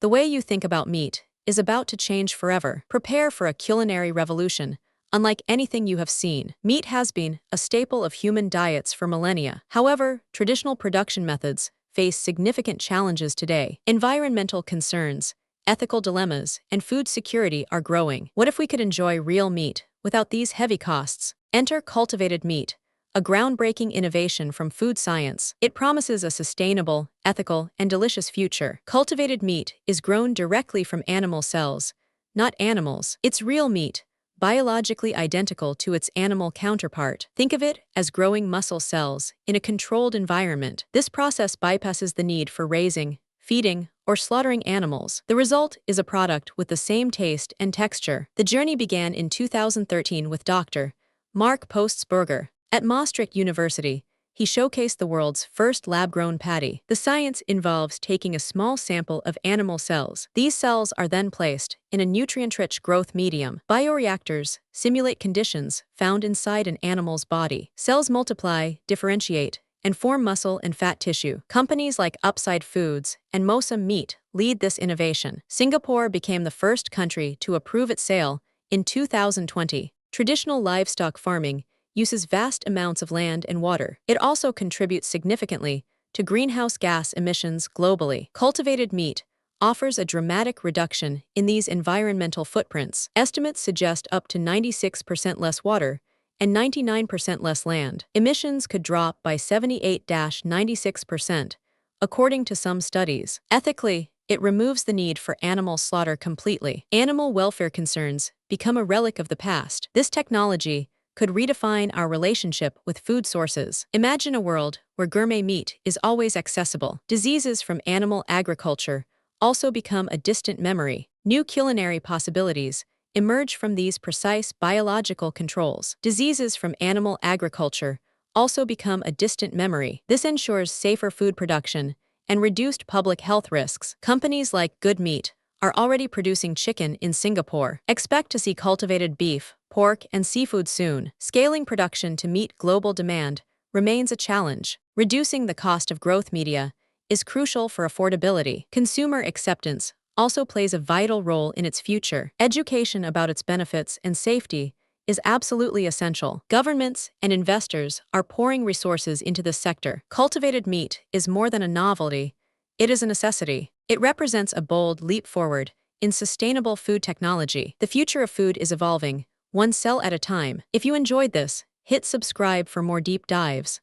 The way you think about meat is about to change forever. Prepare for a culinary revolution, unlike anything you have seen. Meat has been a staple of human diets for millennia. However, traditional production methods face significant challenges today. Environmental concerns, ethical dilemmas, and food security are growing. What if we could enjoy real meat without these heavy costs? Enter cultivated meat, a groundbreaking innovation from food science. It promises a sustainable, ethical, and delicious future. Cultivated meat is grown directly from animal cells, not animals. It's real meat, biologically identical to its animal counterpart. Think of it as growing muscle cells in a controlled environment. This process bypasses the need for raising, feeding, or slaughtering animals. The result is a product with the same taste and texture. The journey began in 2013 with Dr. Mark Postsberger. At Maastricht University, he showcased the world's first lab-grown patty. The science involves taking a small sample of animal cells. These cells are then placed in a nutrient-rich growth medium. Bioreactors simulate conditions found inside an animal's body. Cells multiply, differentiate, and form muscle and fat tissue. Companies like Upside Foods and Mosa Meat lead this innovation. Singapore became the first country to approve its sale in 2020. Traditional livestock farming uses vast amounts of land and water. It also contributes significantly to greenhouse gas emissions globally. Cultivated meat offers a dramatic reduction in these environmental footprints. Estimates suggest up to 96% less water and 99% less land. Emissions could drop by 78-96%, according to some studies. Ethically, it removes the need for animal slaughter completely. Animal welfare concerns become a relic of the past. This technology could redefine our relationship with food sources. Imagine a world where gourmet meat is always accessible. Diseases from animal agriculture also become a distant memory. New culinary possibilities emerge from these precise biological controls. Diseases from animal agriculture also become a distant memory. This ensures safer food production and reduced public health risks. Companies like Good Meat are already producing chicken in Singapore. Expect to see cultivated beef, pork, and seafood soon. Scaling production to meet global demand remains a challenge. Reducing the cost of growth media is crucial for affordability. Consumer acceptance also plays a vital role in its future. Education about its benefits and safety is absolutely essential. Governments and investors are pouring resources into this sector. Cultivated meat is more than a novelty, it is a necessity. It represents a bold leap forward in sustainable food technology. The future of food is evolving, one cell at a time. If you enjoyed this, hit subscribe for more deep dives.